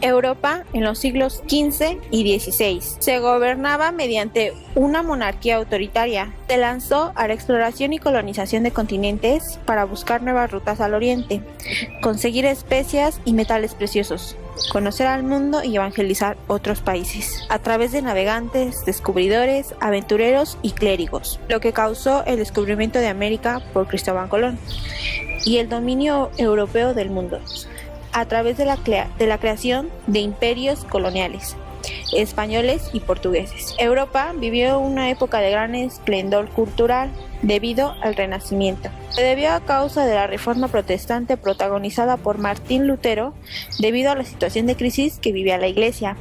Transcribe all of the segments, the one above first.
Europa en los siglos XV y XVI. Se gobernaba mediante una monarquía autoritaria. Se lanzó a la exploración y colonización de continentes para buscar nuevas rutas al oriente, conseguir especias y metales preciosos, conocer al mundo y evangelizar otros países, a través de navegantes, descubridores, aventureros y clérigos, lo que causó el descubrimiento de América por Cristóbal Colón y el dominio europeo del mundo, a través de la creación de imperios coloniales, españoles y portugueses. Europa vivió una época de gran esplendor cultural debido al Renacimiento. Se debió a causa de la Reforma Protestante protagonizada por Martín Lutero, debido a la situación de crisis que vivía la Iglesia,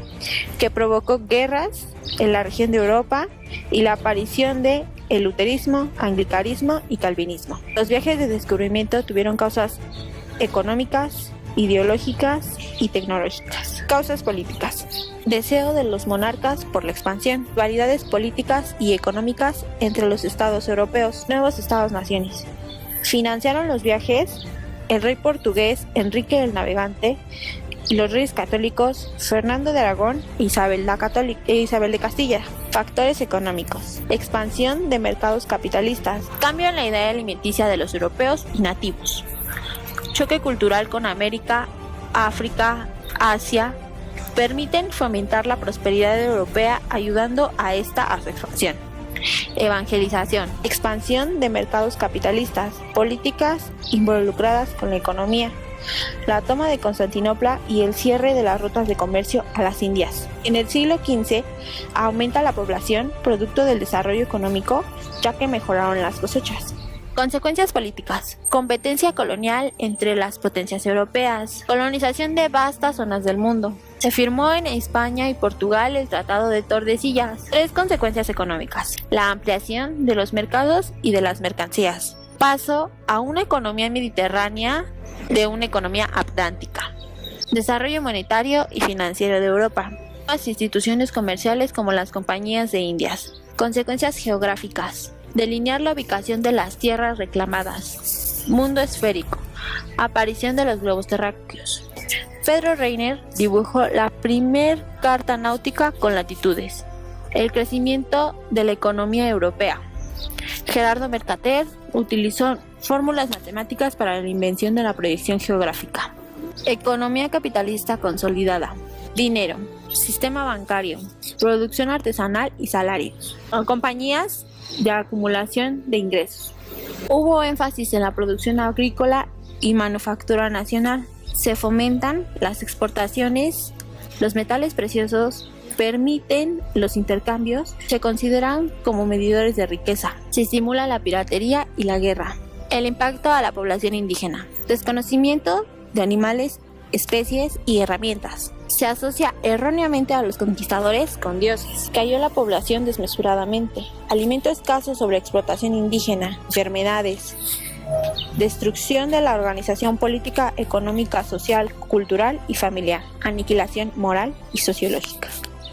que provocó guerras en la región de Europa y la aparición de el luterismo, anglicanismo y calvinismo. Los viajes de descubrimiento tuvieron causas económicas, ideológicas y tecnológicas. Causas políticas. Deseo de los monarcas por la expansión, variedades políticas y económicas entre los estados europeos, nuevos estados-naciones. Financiaron los viajes el rey portugués Enrique el Navegante y los reyes católicos Fernando de Aragón e Isabel de Castilla. Factores económicos. Expansión de mercados capitalistas. Cambio en la idea alimenticia de los europeos y nativos. Choque cultural con América, África, Asia, permiten fomentar la prosperidad europea ayudando a esta a su expansión. Evangelización, expansión de mercados capitalistas, políticas involucradas con la economía, la toma de Constantinopla y el cierre de las rutas de comercio a las Indias. En el siglo XV aumenta la población producto del desarrollo económico, ya que mejoraron las cosechas. Consecuencias políticas. Competencia colonial entre las potencias europeas. Colonización de vastas zonas del mundo. Se firmó en España y Portugal el Tratado de Tordesillas. 3 consecuencias económicas. La ampliación de los mercados y de las mercancías. Paso a una economía mediterránea de una economía atlántica. Desarrollo monetario y financiero de Europa. Las instituciones comerciales como las compañías de Indias. Consecuencias geográficas. Delinear la ubicación de las tierras reclamadas. Mundo esférico. Aparición de los globos terráqueos. Pedro Reiner dibujó la primer carta náutica con latitudes. El crecimiento de la economía europea. Gerardo Mercader utilizó fórmulas matemáticas para la invención de la proyección geográfica. Economía capitalista consolidada. Dinero. Sistema bancario. Producción artesanal y salarios. Compañías de acumulación de ingresos. Hubo énfasis en la producción agrícola y manufactura nacional. Se fomentan las exportaciones, los metales preciosos permiten los intercambios, se consideran como medidores de riqueza. Se estimula la piratería y la guerra. El impacto a la población indígena. Desconocimiento de animales, especies y herramientas. Se asocia erróneamente a los conquistadores con dioses. Cayó la población desmesuradamente. Alimento escaso, sobreexplotación indígena, enfermedades. Destrucción de la organización política, económica, social, cultural y familiar. Aniquilación moral y sociológica.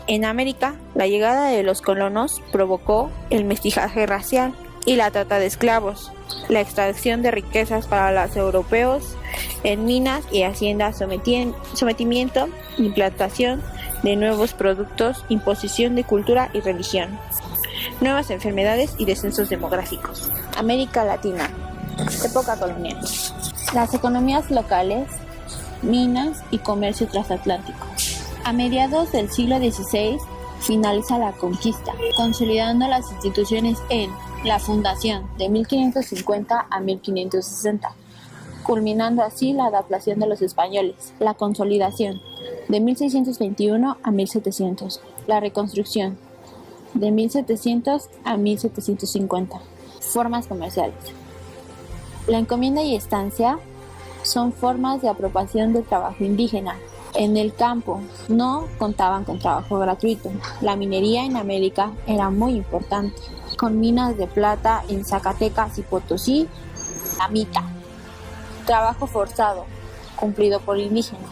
En América, la llegada de los colonos provocó el mestizaje racial y la trata de esclavos, la extracción de riquezas para los europeos en minas y haciendas, sometimiento, implantación de nuevos productos, imposición de cultura y religión, nuevas enfermedades y descensos demográficos. América Latina, época colonial. Las economías locales, minas y comercio transatlántico. A mediados del siglo XVI finaliza la conquista, consolidando las instituciones en la fundación de 1550 a 1560, culminando así la adaptación de los españoles, la consolidación de 1621 a 1700, la reconstrucción de 1700 a 1750. Formas comerciales. La encomienda y estancia son formas de apropiación del trabajo indígena. En el campo no contaban con trabajo gratuito. La minería en América era muy importante, con minas de plata en Zacatecas y Potosí, la mita. Trabajo forzado, cumplido por indígenas.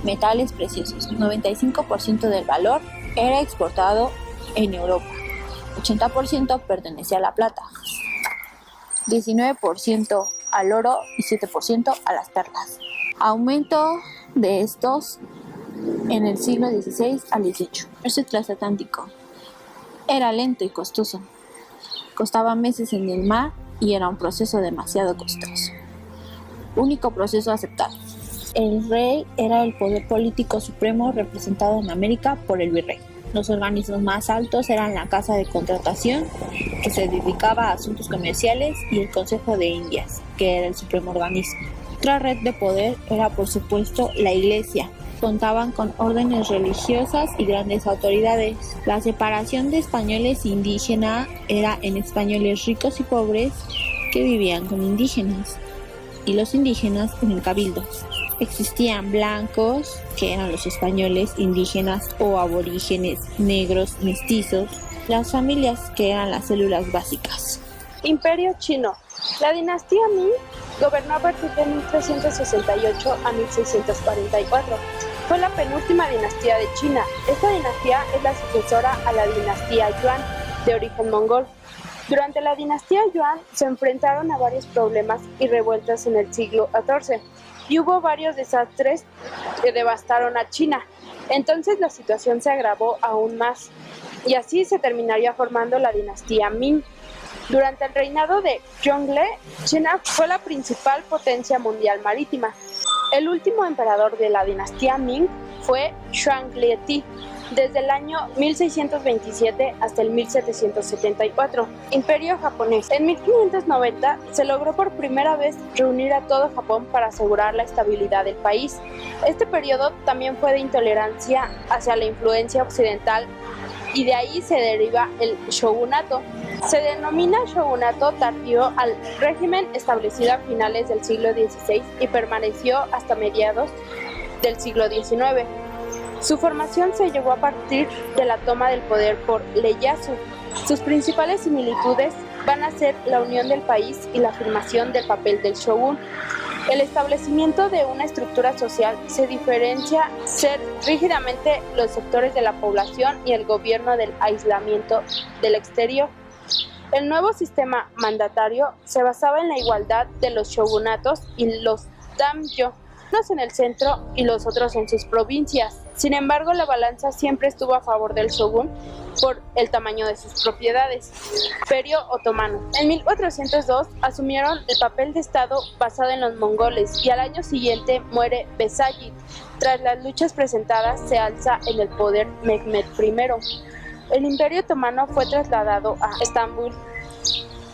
Metales preciosos. 95% del valor era exportado en Europa. 80% pertenecía a la plata. 19% al oro y 7% a las perlas. Aumento de estos en el siglo XVI al XVIII. El comercio transatlántico era lento y costoso. Costaba meses en el mar y era un proceso demasiado costoso. Único proceso aceptado. El rey era el poder político supremo representado en América por el virrey. Los organismos más altos eran la Casa de Contratación, que se dedicaba a asuntos comerciales, y el Consejo de Indias, que era el supremo organismo. Otra red de poder era, por supuesto, la Iglesia. Contaban con órdenes religiosas y grandes autoridades. La separación de españoles e indígenas era en españoles ricos y pobres que vivían con indígenas, y los indígenas en el cabildo. Existían blancos, que eran los españoles, indígenas o aborígenes, negros, mestizos, las familias, que eran las células básicas. Imperio chino. La dinastía Ming gobernó a partir de 1368 a 1644. Fue la penúltima dinastía de China. Esta dinastía es la sucesora a la dinastía Yuan, de origen mongol. Durante la dinastía Yuan se enfrentaron a varios problemas y revueltas en el siglo XIV, y hubo varios desastres que devastaron a China. Entonces la situación se agravó aún más, y así se terminaría formando la dinastía Ming. Durante el reinado de Zhongle, China fue la principal potencia mundial marítima. El último emperador de la dinastía Ming fue Zhuangzi, desde el año 1627 hasta el 1774. Imperio japonés. En 1590 se logró por primera vez reunir a todo Japón para asegurar la estabilidad del país. Este periodo también fue de intolerancia hacia la influencia occidental, y de ahí se deriva el shogunato. Se denomina shogunato tardío al régimen establecido a finales del siglo XVI y permaneció hasta mediados del siglo XIX. Su formación se llevó a partir de la toma del poder por Ieyasu. Sus principales similitudes van a ser la unión del país y la afirmación del papel del shogun. El establecimiento de una estructura social se diferencia ser rígidamente los sectores de la población y el gobierno del aislamiento del exterior. El nuevo sistema mandatario se basaba en la igualdad de los shogunatos y los daimyo, unos en el centro y los otros en sus provincias. Sin embargo, la balanza siempre estuvo a favor del shogun por el tamaño de sus propiedades. Imperio otomano. En 1402 asumieron el papel de Estado basado en los mongoles, y al año siguiente muere Bezagit. Tras las luchas presentadas, se alza en el poder Mehmed I. El Imperio otomano fue trasladado a Estambul.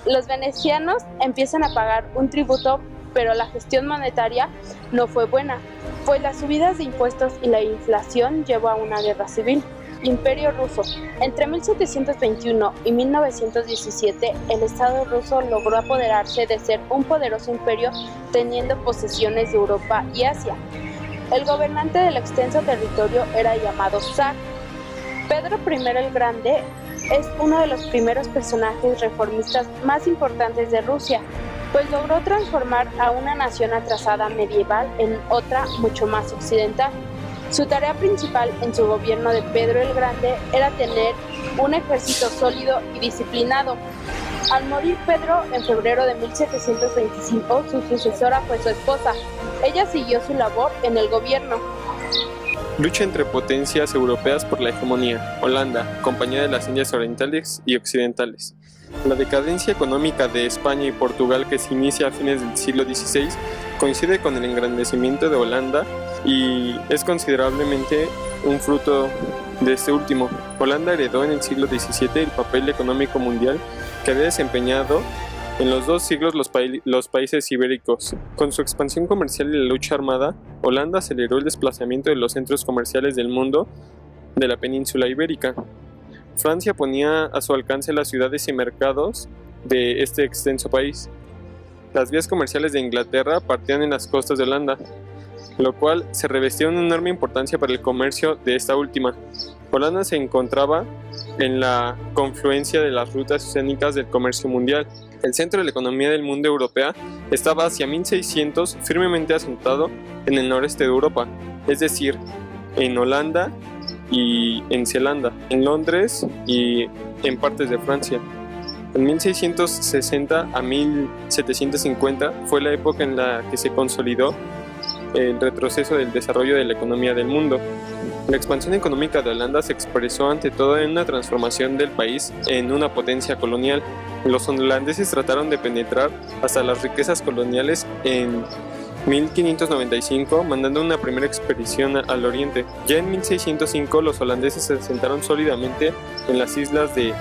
Los venecianos empiezan a pagar un tributo, pero la gestión monetaria no fue buena, pues las subidas de impuestos y la inflación llevó a una guerra civil. Imperio ruso. Entre 1721 y 1917, el Estado ruso logró apoderarse de ser un poderoso imperio, teniendo posesiones de Europa y Asia. El gobernante del extenso territorio era llamado zar. Pedro I el Grande es uno de los primeros personajes reformistas más importantes de Rusia, pues logró transformar a una nación atrasada medieval en otra mucho más occidental. Su tarea principal en su gobierno de Pedro el Grande era tener un ejército sólido y disciplinado. Al morir Pedro en febrero de 1725, su sucesora fue su esposa. Ella siguió su labor en el gobierno. Lucha entre potencias europeas por la hegemonía. Holanda, Compañía de las Indias Orientales y Occidentales. La decadencia económica de España y Portugal, que se inicia a fines del siglo XVI, coincide con el engrandecimiento de Holanda y es considerablemente un fruto de este último. Holanda heredó en el siglo XVII el papel económico mundial que había desempeñado en los 2 siglos los países ibéricos. Con su expansión comercial y la lucha armada, Holanda aceleró el desplazamiento de los centros comerciales del mundo de la península ibérica. Francia ponía a su alcance las ciudades y mercados de este extenso país. Las vías comerciales de Inglaterra partían en las costas de Holanda, lo cual se revestía una enorme importancia para el comercio de esta última. Holanda se encontraba en la confluencia de las rutas oceánicas del comercio mundial. El centro de la economía del mundo europea estaba hacia 1600 firmemente asentado en el noreste de Europa, es decir, en Holanda y en Zelanda, en Londres y en partes de Francia. En 1660 a 1750 fue la época en la que se consolidó el retroceso del desarrollo de la economía del mundo. La expansión económica de Holanda se expresó ante todo en una transformación del país en una potencia colonial. Los holandeses trataron de penetrar hasta las riquezas coloniales en 1595, mandando una primera expedición al oriente. Ya en 1605 los holandeses se asentaron sólidamente en las islas de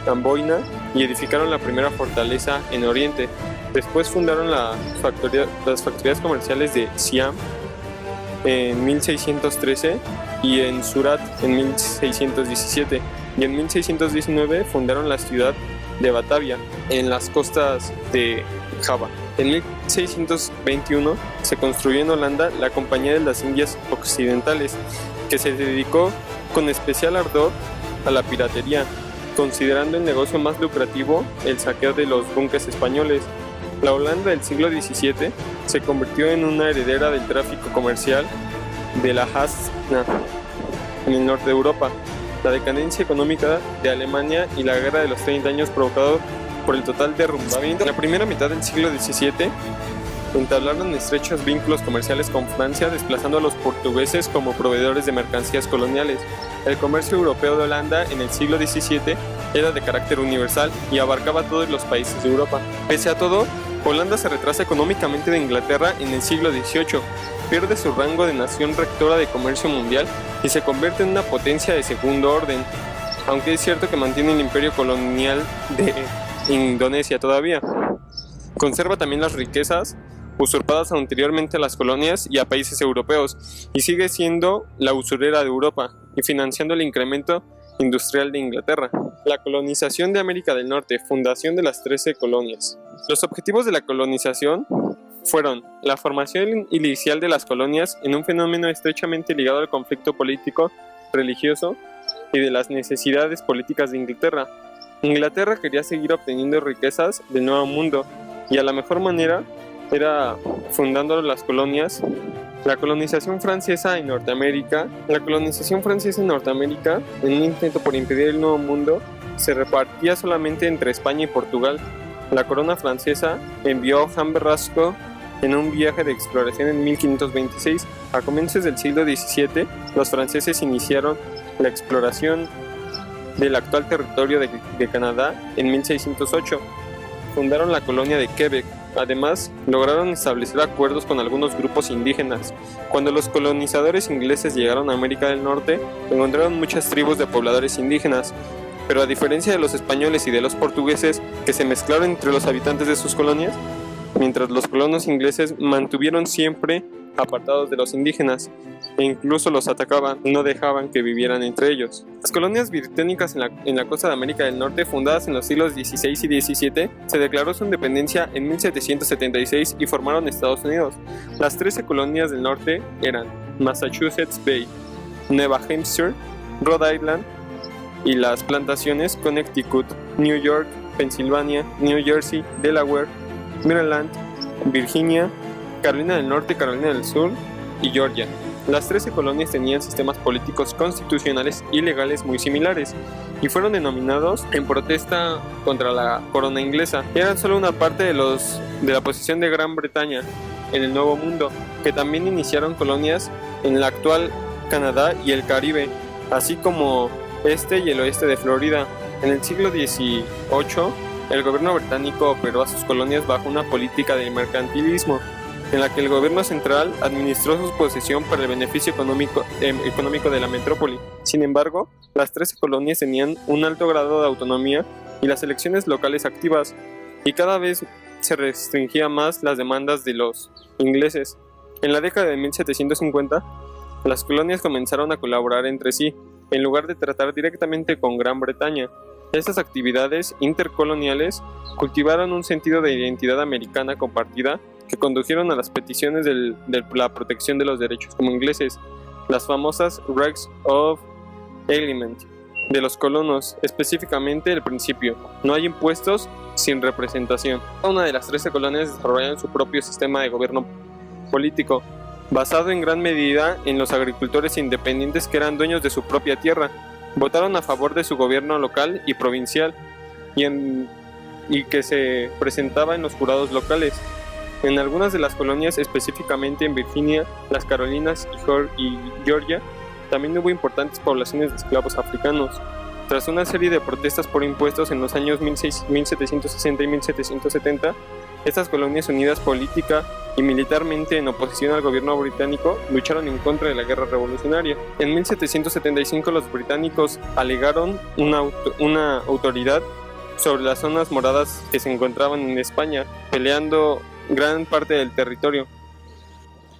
Amboina y edificaron la primera fortaleza en oriente. Después fundaron las factorías comerciales de Siam en 1613 y en Surat en 1617, y en 1619 fundaron la ciudad de Batavia en las costas de Java. En 1621 se construyó en Holanda la Compañía de las Indias Occidentales, que se dedicó con especial ardor a la piratería, considerando el negocio más lucrativo el saqueo de los buques españoles. La Holanda del siglo XVII se convirtió en una heredera del tráfico comercial de la Hansa en el norte de Europa. La decadencia económica de Alemania y la guerra de los 30 años provocado por el total derrumbamiento. En la primera mitad del siglo XVII entablaron estrechos vínculos comerciales con Francia, desplazando a los portugueses como proveedores de mercancías coloniales. El comercio europeo de Holanda en el siglo XVII era de carácter universal y abarcaba todos los países de Europa. Pese a todo, Holanda se retrasa económicamente de Inglaterra en el siglo XVIII, pierde su rango de nación rectora de comercio mundial y se convierte en una potencia de segundo orden, aunque es cierto que mantiene el imperio colonial de Indonesia todavía. Conserva también las riquezas usurpadas anteriormente a las colonias y a países europeos, y sigue siendo la usurera de Europa y financiando el incremento industrial de Inglaterra. La colonización de América del Norte, fundación de las 13 colonias. Los objetivos de la colonización fueron la formación inicial de las colonias en un fenómeno estrechamente ligado al conflicto político, religioso y de las necesidades políticas de Inglaterra. Inglaterra quería seguir obteniendo riquezas del Nuevo Mundo y a la mejor manera era fundando las colonias. La colonización francesa en Norteamérica, en un intento por impedir el Nuevo Mundo, se repartía solamente entre España y Portugal. La corona francesa envió a Juan Velasco en un viaje de exploración en 1526. A comienzos del siglo XVII, los franceses iniciaron la exploración del actual territorio de Canadá en 1608. Fundaron la colonia de Quebec. Además, lograron establecer acuerdos con algunos grupos indígenas. Cuando los colonizadores ingleses llegaron a América del Norte, encontraron muchas tribus de pobladores indígenas, pero a diferencia de los españoles y de los portugueses, que se mezclaron entre los habitantes de sus colonias, mientras los colonos ingleses mantuvieron siempre apartados de los indígenas e incluso los atacaban, no dejaban que vivieran entre ellos. Las colonias británicas en la costa de América del Norte, fundadas en los siglos XVI y XVII, se declaró su independencia en 1776 y formaron Estados Unidos. Las 13 colonias del norte eran Massachusetts Bay, Nueva Hampshire, Rhode Island y las plantaciones Connecticut, New York, Pensilvania, New Jersey, Delaware, Maryland, Virginia, Carolina del Norte, Carolina del Sur y Georgia. Las 13 colonias tenían sistemas políticos constitucionales y legales muy similares y fueron denominados en protesta contra la corona inglesa. Eran solo una parte de la posición de Gran Bretaña en el Nuevo Mundo, que también iniciaron colonias en el actual Canadá y el Caribe, así como este y el oeste de Florida. En el siglo XVIII, el gobierno británico operó a sus colonias bajo una política de mercantilismo, en la que el gobierno central administró su posesión para el beneficio económico de la metrópoli. Sin embargo, las 13 colonias tenían un alto grado de autonomía y las elecciones locales activas, y cada vez se restringía más las demandas de los ingleses. En la década de 1750, las colonias comenzaron a colaborar entre sí, en lugar de tratar directamente con Gran Bretaña. Estas actividades intercoloniales cultivaron un sentido de identidad americana compartida que condujeron a las peticiones de la protección de los derechos como ingleses, las famosas Rights of Alignment de los colonos, específicamente el principio: no hay impuestos sin representación. Cada una de las 13 colonias desarrollaron su propio sistema de gobierno político, basado en gran medida en los agricultores independientes que eran dueños de su propia tierra. Votaron a favor de su gobierno local y provincial y que se presentaba en los jurados locales. En algunas de las colonias, específicamente en Virginia, las Carolinas y Georgia, también hubo importantes poblaciones de esclavos africanos. Tras una serie de protestas por impuestos en los años 1760 y 1770, estas colonias, unidas política y militarmente en oposición al gobierno británico, lucharon en contra de la guerra revolucionaria. En 1775 los británicos alegaron una autoridad sobre las zonas moradas que se encontraban en España, peleando gran parte del territorio.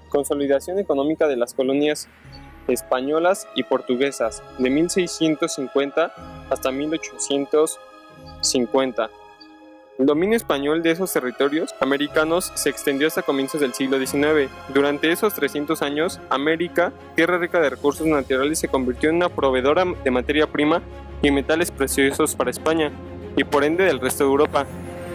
Consolidación económica de las colonias españolas y portuguesas de 1650 hasta 1850. El dominio español de esos territorios americanos se extendió hasta comienzos del siglo XIX. Durante esos 300 años, América, tierra rica de recursos naturales, se convirtió en una proveedora de materia prima y metales preciosos para España y por ende del resto de Europa.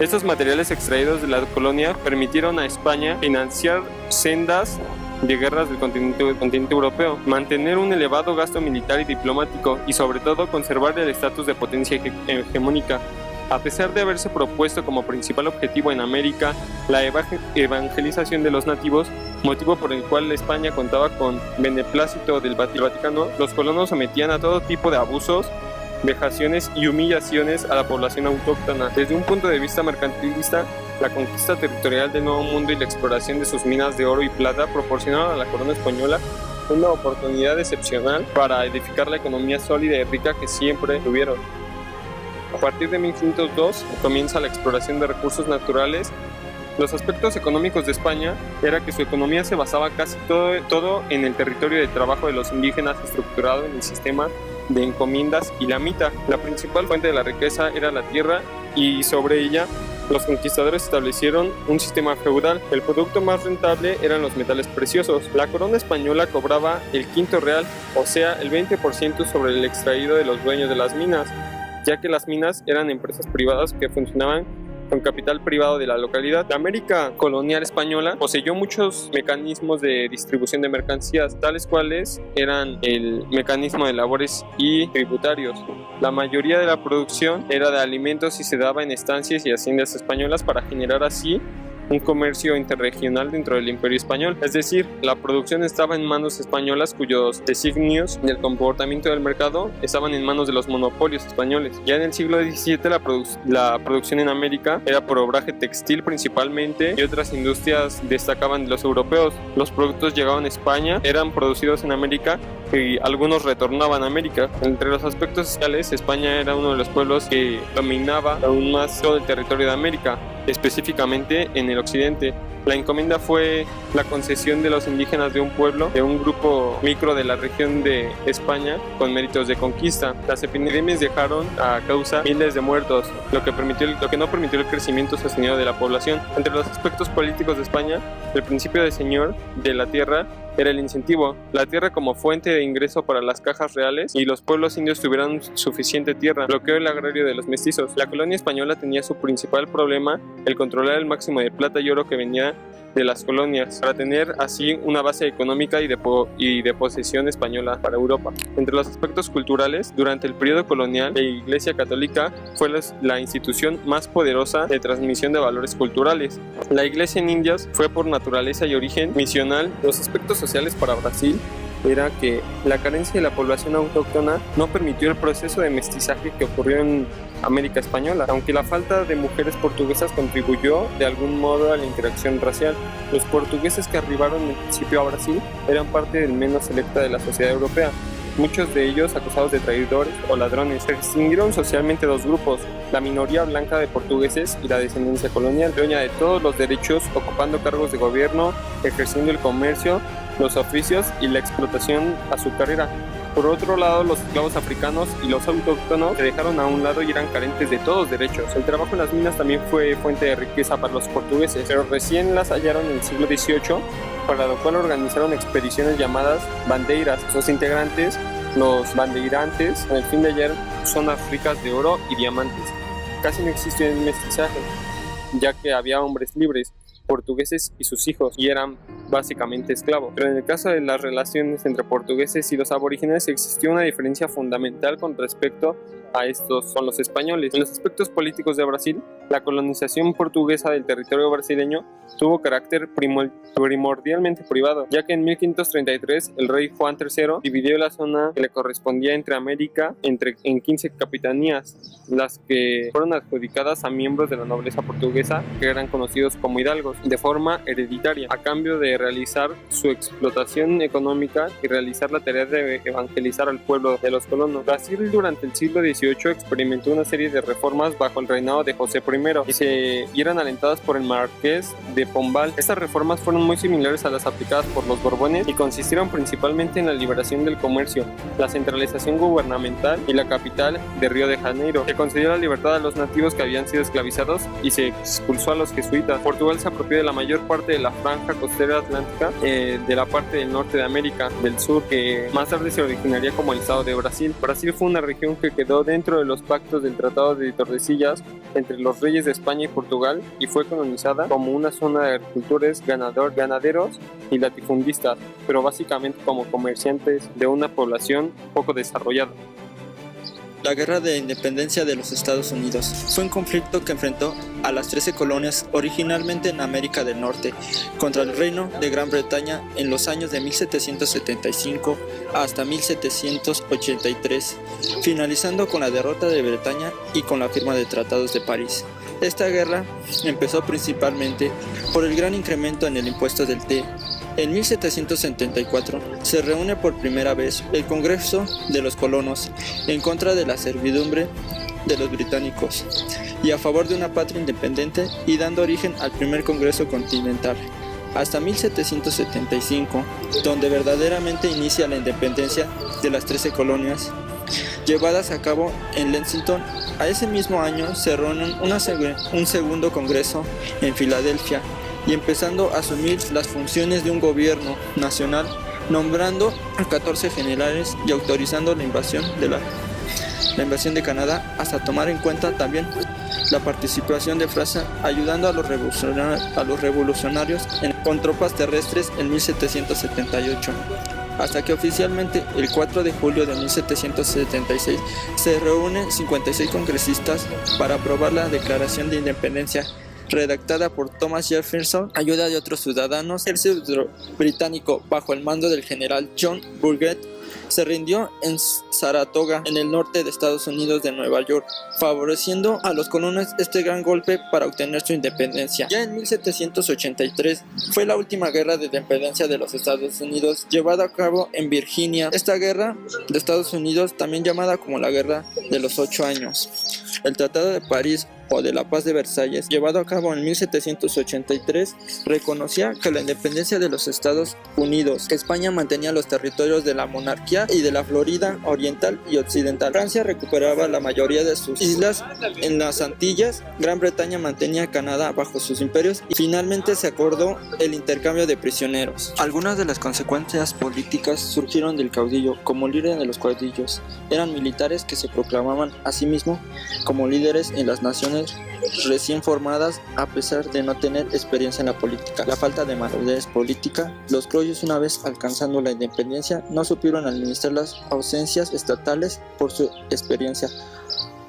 Estos materiales extraídos de la colonia permitieron a España financiar sendas de guerras del continente europeo, mantener un elevado gasto militar y diplomático y sobre todo conservar el estatus de potencia hegemónica. A pesar de haberse propuesto como principal objetivo en América la evangelización de los nativos, motivo por el cual España contaba con beneplácito del Vaticano, los colonos sometían a todo tipo de abusos, vejaciones y humillaciones a la población autóctona. Desde un punto de vista mercantilista, la conquista territorial del Nuevo Mundo y la exploración de sus minas de oro y plata proporcionaron a la corona española una oportunidad excepcional para edificar la economía sólida y rica que siempre tuvieron. A partir de 1502 comienza la exploración de recursos naturales. Los aspectos económicos de España era que su economía se basaba casi todo en el territorio de trabajo de los indígenas, estructurado en el sistema de encomiendas y la mita. La principal fuente de la riqueza era la tierra y sobre ella los conquistadores establecieron un sistema feudal. El producto más rentable eran los metales preciosos. La corona española cobraba el quinto real, o sea, el 20% sobre el extraído de los dueños de las minas, ya que las minas eran empresas privadas que funcionaban con capital privado de la localidad. La América colonial española poseyó muchos mecanismos de distribución de mercancías, tales cuales eran el mecanismo de labores y tributarios. La mayoría de la producción era de alimentos y se daba en estancias y haciendas españolas para generar así un comercio interregional dentro del Imperio Español. Es decir, la producción estaba en manos españolas cuyos designios del comportamiento del mercado estaban en manos de los monopolios españoles. Ya en el siglo XVII la producción en América era por obraje textil principalmente y otras industrias destacaban de los europeos. Los productos llegaban a España, eran producidos en América y algunos retornaban a América. Entre los aspectos sociales, España era uno de los pueblos que dominaba aún más todo el territorio de América, específicamente en el occidente. La encomienda fue la concesión de los indígenas de un pueblo, de un grupo micro de la región de España, con méritos de conquista. Las epidemias dejaron a causa miles de muertos, lo que no permitió el crecimiento sostenido de la población. Entre los aspectos políticos de España, el principio de señor de la tierra era el incentivo, la tierra como fuente de ingreso para las cajas reales y los pueblos indios tuvieran suficiente tierra, bloqueó el agrario de los mestizos. La colonia española tenía su principal problema el controlar el máximo de plata y oro que venía de las colonias, para tener así una base económica y de posesión española para Europa. Entre los aspectos culturales, durante el periodo colonial, la Iglesia Católica fue la institución más poderosa de transmisión de valores culturales. La Iglesia en Indias fue por naturaleza y origen misional. Los aspectos sociales para Brasil era que la carencia de la población autóctona no permitió el proceso de mestizaje que ocurrió en América Española, aunque la falta de mujeres portuguesas contribuyó de algún modo a la interacción racial. Los portugueses que arribaron en principio a Brasil eran parte del menos selecta de la sociedad europea, muchos de ellos acusados de traidores o ladrones. Se distinguieron socialmente dos grupos, la minoría blanca de portugueses y la descendencia colonial, dueña de todos los derechos, ocupando cargos de gobierno, ejerciendo el comercio, los oficios y la explotación a su carrera. Por otro lado, los esclavos africanos y los autóctonos se dejaron a un lado y eran carentes de todos derechos. El trabajo en las minas también fue fuente de riqueza para los portugueses, pero recién las hallaron en el siglo XVIII, para lo cual organizaron expediciones llamadas bandeiras. Sus integrantes, los bandeirantes, con el fin de hallar zonas ricas de oro y diamantes. Casi no existió el mestizaje, ya que había hombres libres, portugueses y sus hijos, y eran básicamente esclavos. Pero en el caso de las relaciones entre portugueses y los aborígenes existió una diferencia fundamental con respecto a estos son los españoles. En los aspectos políticos de Brasil, la colonización portuguesa del territorio brasileño tuvo carácter primordialmente privado, ya que en 1533 el rey Juan III dividió la zona que le correspondía entre América en 15 capitanías, las que fueron adjudicadas a miembros de la nobleza portuguesa que eran conocidos como hidalgos, de forma hereditaria, a cambio de realizar su explotación económica y realizar la tarea de evangelizar al pueblo de los colonos. Brasil durante el siglo XVIII experimentó una serie de reformas bajo el reinado de José I y eran alentadas por el marqués de Pombal. Estas reformas fueron muy similares a las aplicadas por los Borbones y consistieron principalmente en la liberación del comercio, la centralización gubernamental y la capital de Río de Janeiro. Se concedió la libertad a los nativos que habían sido esclavizados y se expulsó a los jesuitas. Portugal se apropió de la mayor parte de la franja costera atlántica de la parte del norte de América del Sur, que más tarde se originaría como el estado de Brasil. Brasil fue una región que quedó dentro de los pactos del Tratado de Tordesillas entre los reyes de España y Portugal y fue colonizada como una zona de agricultores, ganaderos y latifundistas, pero básicamente como comerciantes de una población poco desarrollada. La Guerra de Independencia de los Estados Unidos fue un conflicto que enfrentó a las 13 colonias originalmente en América del Norte contra el Reino de Gran Bretaña en los años de 1775 hasta 1783, finalizando con la derrota de Bretaña y con la firma de Tratados de París. Esta guerra empezó principalmente por el gran incremento en el impuesto del té. En 1774 se reúne por primera vez el Congreso de los Colonos en contra de la servidumbre de los británicos y a favor de una patria independiente y dando origen al primer Congreso Continental. Hasta 1775, donde verdaderamente inicia la independencia de las 13 colonias llevadas a cabo en Lexington. A ese mismo año se reúne un segundo Congreso en Filadelfia y empezando a asumir las funciones de un gobierno nacional, nombrando a 14 generales y autorizando la invasión de Canadá, hasta tomar en cuenta también la participación de Francia, ayudando a los revolucionarios con tropas terrestres en 1778. Hasta que oficialmente el 4 de julio de 1776 se reúnen 56 congresistas para aprobar la Declaración de Independencia, redactada por Thomas Jefferson, ayuda de otros ciudadanos. El ejército británico, bajo el mando del general John Burget, se rindió en Saratoga, en el norte de Estados Unidos de Nueva York, favoreciendo a los colonos este gran golpe para obtener su independencia. Ya en 1783 fue la última guerra de independencia de los Estados Unidos, llevada a cabo en Virginia. Esta guerra de Estados Unidos, también llamada como la Guerra de los 8 años. El Tratado de París o de la Paz de Versalles, llevado a cabo en 1783, reconocía que la independencia de los Estados Unidos, que España mantenía los territorios de la monarquía y de la Florida oriental y occidental. Francia recuperaba la mayoría de sus islas en las Antillas, Gran Bretaña mantenía Canadá bajo sus imperios y finalmente se acordó el intercambio de prisioneros. Algunas de las consecuencias políticas surgieron del caudillo. Como líder de los caudillos, eran militares que se proclamaban a sí mismos como líderes en las naciones recién formadas, a pesar de no tener experiencia en la política. La falta de madurez política. Los criollos, una vez alcanzando la independencia, no supieron administrar las ausencias estatales por su experiencia.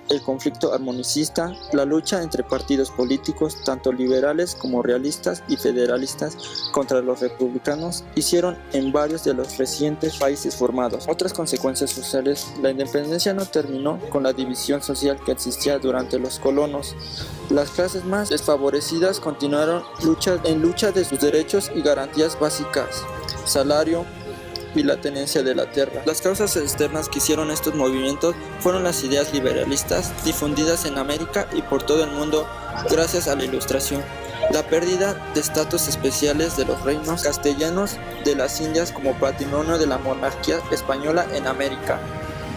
El conflicto armonicista, la lucha entre partidos políticos, tanto liberales como realistas y federalistas, contra los republicanos, hicieron en varios de los recientes países formados. Otras consecuencias sociales. La independencia no terminó con la división social que existía durante los colonos. Las clases más desfavorecidas continuaron en lucha de sus derechos y garantías básicas, salario y la tenencia de la tierra. Las causas externas que hicieron estos movimientos fueron las ideas liberalistas difundidas en América y por todo el mundo gracias a la Ilustración, la pérdida de estatus especiales de los reinos castellanos de las Indias como patrimonio de la monarquía española en América,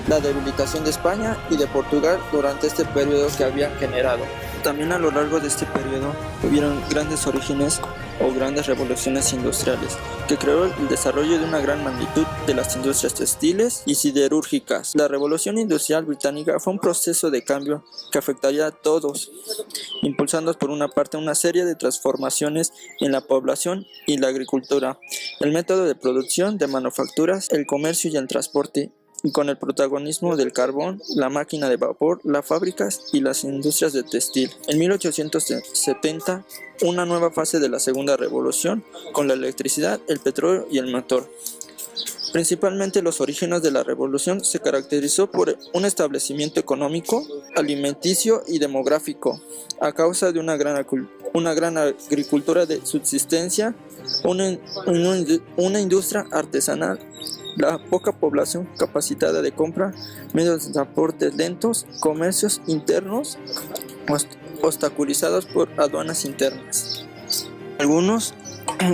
la debilitación de España y de Portugal durante este periodo que habían generado. También a lo largo de este periodo hubieron grandes orígenes o grandes revoluciones industriales que creó el desarrollo de una gran magnitud de las industrias textiles y siderúrgicas. La revolución industrial británica fue un proceso de cambio que afectaría a todos, impulsando por una parte una serie de transformaciones en la población y la agricultura, el método de producción de manufacturas, el comercio y el transporte, y con el protagonismo del carbón, la máquina de vapor, las fábricas y las industrias de textil. En 1870, una nueva fase de la segunda revolución, con la electricidad, el petróleo y el motor. Principalmente los orígenes de la revolución se caracterizó por un establecimiento económico, alimenticio y demográfico, a causa de una gran agricultura de subsistencia, una industria artesanal, la poca población capacitada de compra, medios de transporte lentos, comercios internos obstaculizados por aduanas internas. Algunos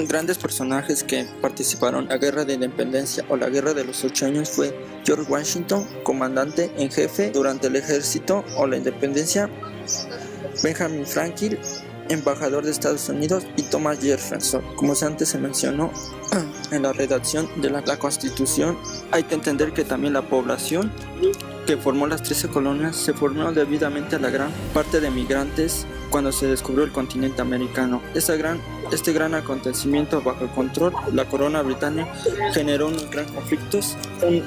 grandes personajes que participaron en la Guerra de Independencia o la Guerra de los 8 años fue George Washington, comandante en jefe durante el ejército o la independencia, Benjamin Franklin, embajador de Estados Unidos, y Thomas Jefferson. Como antes se mencionó en la redacción de la Constitución, hay que entender que también la población que formó las 13 colonias se formó debidamente a la gran parte de migrantes cuando se descubrió el continente americano. Este gran acontecimiento bajo el control, la corona británica generó unos gran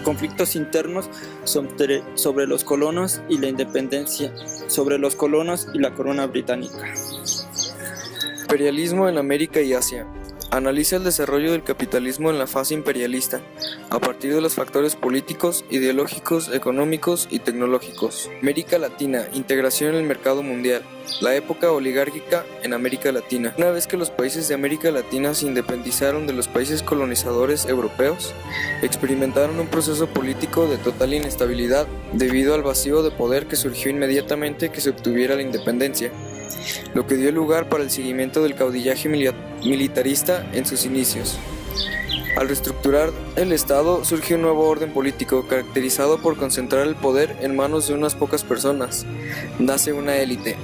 conflictos internos sobre los colonos y la independencia, sobre los colonos y la corona británica. Imperialismo en América y Asia. Analiza el desarrollo del capitalismo en la fase imperialista, a partir de los factores políticos, ideológicos, económicos y tecnológicos. América Latina, integración en el mercado mundial. La época oligárquica en América Latina. Una vez que los países de América Latina se independizaron de los países colonizadores europeos, experimentaron un proceso político de total inestabilidad debido al vacío de poder que surgió inmediatamente que se obtuviera la independencia, lo que dio lugar para el seguimiento del caudillaje militarista en sus inicios. Al reestructurar el Estado, surgió un nuevo orden político caracterizado por concentrar el poder en manos de unas pocas personas. Nace una élite,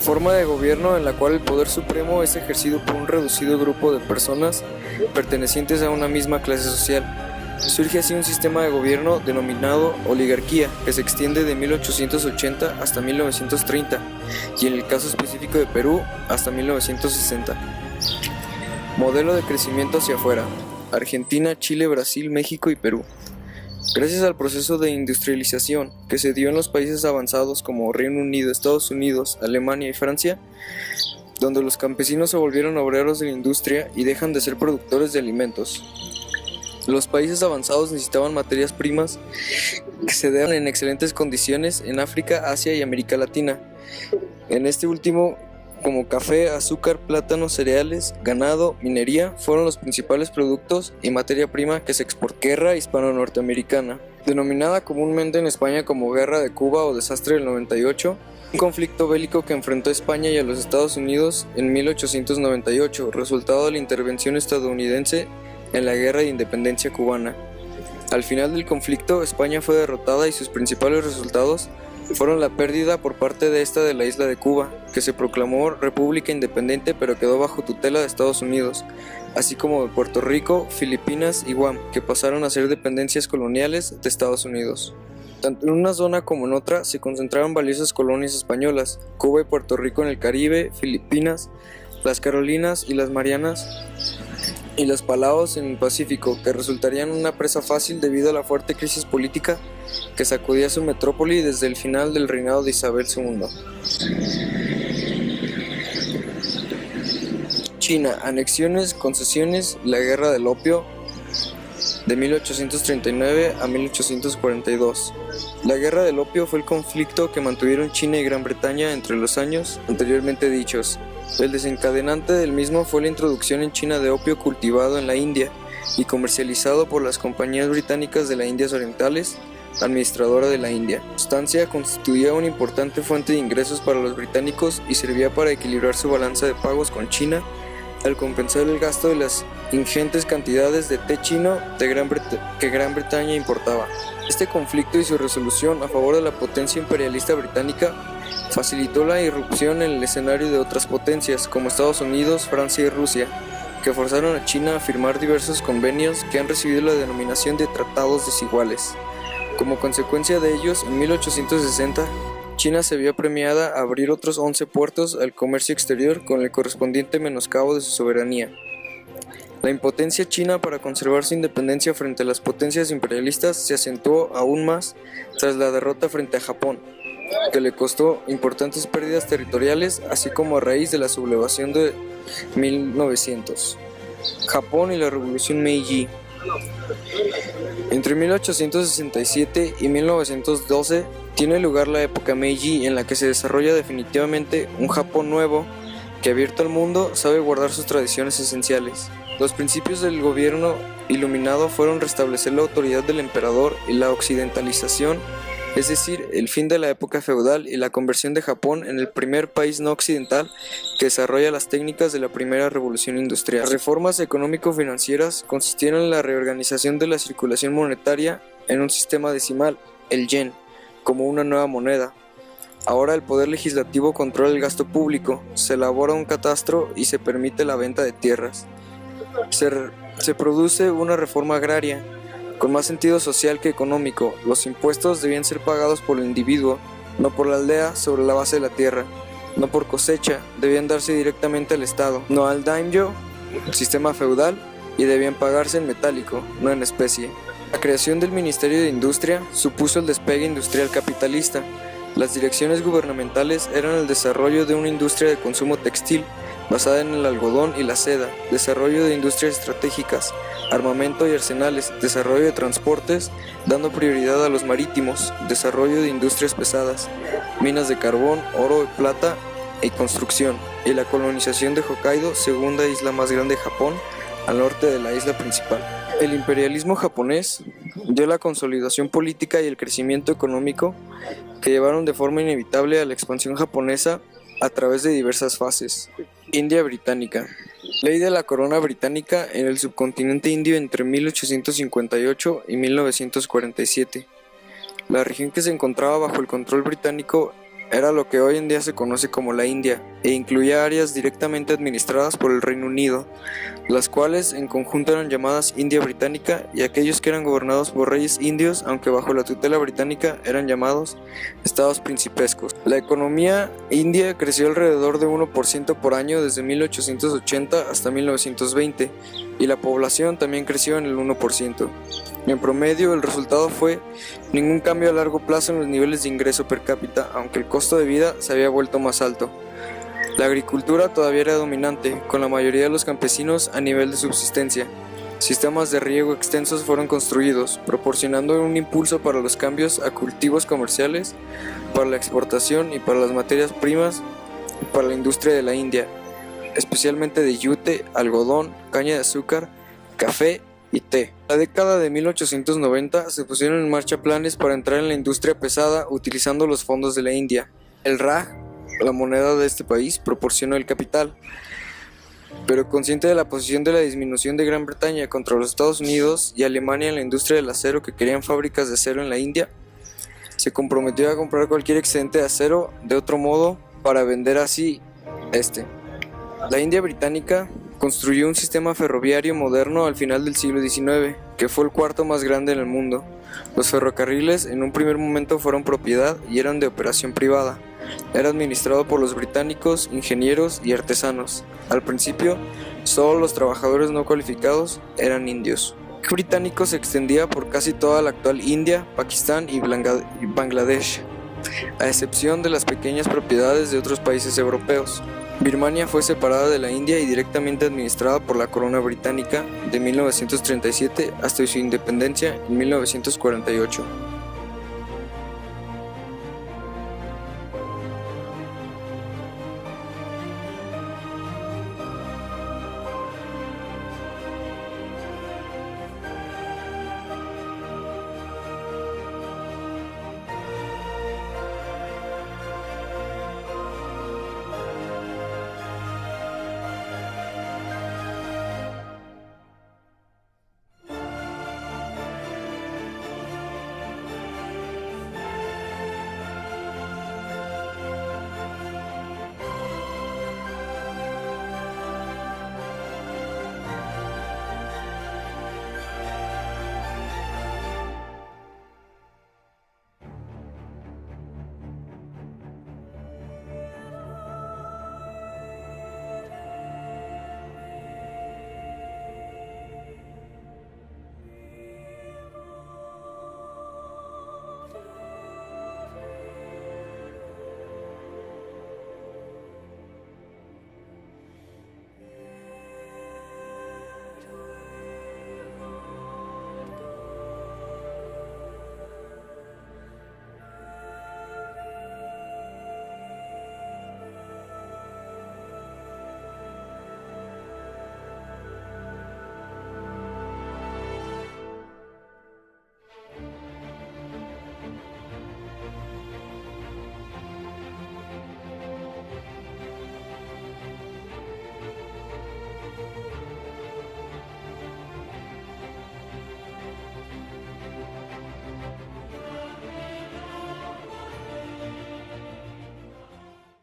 forma de gobierno en la cual el poder supremo es ejercido por un reducido grupo de personas pertenecientes a una misma clase social. Surge así un sistema de gobierno denominado oligarquía, que se extiende de 1880 hasta 1930 y en el caso específico de Perú hasta 1960. Modelo de crecimiento hacia afuera: Argentina, Chile, Brasil, México y Perú. Gracias al proceso de industrialización que se dio en los países avanzados como Reino Unido, Estados Unidos, Alemania y Francia, donde los campesinos se volvieron obreros de la industria y dejan de ser productores de alimentos. Los países avanzados necesitaban materias primas que se dan en excelentes condiciones en África, Asia y América Latina. En este último, como café, azúcar, plátanos, cereales, ganado, minería, fueron los principales productos y materia prima que se exportó. Guerra hispano-norteamericana, denominada comúnmente en España como Guerra de Cuba o Desastre del 98, un conflicto bélico que enfrentó a España y a los Estados Unidos en 1898, resultado de la intervención estadounidense en la Guerra de Independencia cubana. Al final del conflicto, España fue derrotada y sus principales resultados fueron la pérdida por parte de esta de la isla de Cuba, que se proclamó república independiente pero quedó bajo tutela de Estados Unidos, así como de Puerto Rico, Filipinas y Guam, que pasaron a ser dependencias coloniales de Estados Unidos. Tanto en una zona como en otra se concentraron valiosas colonias españolas: Cuba y Puerto Rico en el Caribe, Filipinas, las Carolinas y las Marianas, y los Palaos en el Pacífico, que resultarían una presa fácil debido a la fuerte crisis política que sacudía su metrópoli desde el final del reinado de Isabel II. China, anexiones, concesiones, la Guerra del Opio de 1839 a 1842. La Guerra del Opio fue el conflicto que mantuvieron China y Gran Bretaña entre los años anteriormente dichos. El desencadenante del mismo fue la introducción en China de opio cultivado en la India y comercializado por las compañías británicas de las Indias Orientales, administradora de la India. La sustancia constituía una importante fuente de ingresos para los británicos y servía para equilibrar su balanza de pagos con China, al compensar el gasto de las ingentes cantidades de té chino que Gran Bretaña importaba. Este conflicto y su resolución a favor de la potencia imperialista británica facilitó la irrupción en el escenario de otras potencias como Estados Unidos, Francia y Rusia, que forzaron a China a firmar diversos convenios que han recibido la denominación de tratados desiguales. Como consecuencia de ellos, en 1860, China se vio premiada a abrir otros 11 puertos al comercio exterior con el correspondiente menoscabo de su soberanía. La impotencia china para conservar su independencia frente a las potencias imperialistas se acentuó aún más tras la derrota frente a Japón, que le costó importantes pérdidas territoriales, así como a raíz de la sublevación de 1900. Japón y la Revolución Meiji. Entre 1867 y 1912 tiene lugar la época Meiji, en la que se desarrolla definitivamente un Japón nuevo que, abierto al mundo, sabe guardar sus tradiciones esenciales. Los principios del gobierno iluminado fueron restablecer la autoridad del emperador y la occidentalización, es decir, el fin de la época feudal y la conversión de Japón en el primer país no occidental que desarrolla las técnicas de la primera revolución industrial. Las reformas económico-financieras consistieron en la reorganización de la circulación monetaria en un sistema decimal, el yen, como una nueva moneda. Ahora el poder legislativo controla el gasto público, se elabora un catastro y se permite la venta de tierras. Se produce una reforma agraria, con más sentido social que económico. Los impuestos debían ser pagados por el individuo, no por la aldea sobre la base de la tierra. No por cosecha, debían darse directamente al Estado, no al daimyo, sistema feudal, y debían pagarse en metálico, no en especie. La creación del Ministerio de Industria supuso el despegue industrial capitalista. Las direcciones gubernamentales eran el desarrollo de una industria de consumo textil, basada en el algodón y la seda, desarrollo de industrias estratégicas, armamento y arsenales, desarrollo de transportes, dando prioridad a los marítimos, desarrollo de industrias pesadas, minas de carbón, oro y plata y construcción, y la colonización de Hokkaido, segunda isla más grande de Japón, al norte de la isla principal. El imperialismo japonés dio la consolidación política y el crecimiento económico que llevaron de forma inevitable a la expansión japonesa a través de diversas fases. India británica. Ley de la corona británica en el subcontinente indio entre 1858 y 1947. La región que se encontraba bajo el control británico era lo que hoy en día se conoce como la India, e incluía áreas directamente administradas por el Reino Unido, las cuales en conjunto eran llamadas India británica, y aquellos que eran gobernados por reyes indios, aunque bajo la tutela británica, eran llamados estados principescos. La economía india creció alrededor de 1% por año desde 1880 hasta 1920, y la población también creció en el 1%. En promedio, el resultado fue ningún cambio a largo plazo en los niveles de ingreso per cápita, aunque el costo de vida se había vuelto más alto. La agricultura todavía era dominante, con la mayoría de los campesinos a nivel de subsistencia. Sistemas de riego extensos fueron construidos, proporcionando un impulso para los cambios a cultivos comerciales, para la exportación y para las materias primas para la industria de la India, especialmente de yute, algodón, caña de azúcar, café y té. En la década de 1890 se pusieron en marcha planes para entrar en la industria pesada utilizando los fondos de la India. El Raj, la moneda de este país, proporcionó el capital, pero consciente de la posición de la disminución de Gran Bretaña contra los Estados Unidos y Alemania en la industria del acero, que querían fábricas de acero en la India, se comprometió a comprar cualquier excedente de acero de otro modo para vender así este. La India británica construyó un sistema ferroviario moderno al final del siglo XIX, que fue el cuarto más grande en el mundo. Los ferrocarriles en un primer momento fueron propiedad y eran de operación privada. Era administrado por los británicos, ingenieros y artesanos. Al principio, solo los trabajadores no cualificados eran indios. El británico se extendía por casi toda la actual India, Pakistán y Bangladesh, a excepción de las pequeñas propiedades de otros países europeos. Birmania fue separada de la India y directamente administrada por la corona británica de 1937 hasta su independencia en 1948.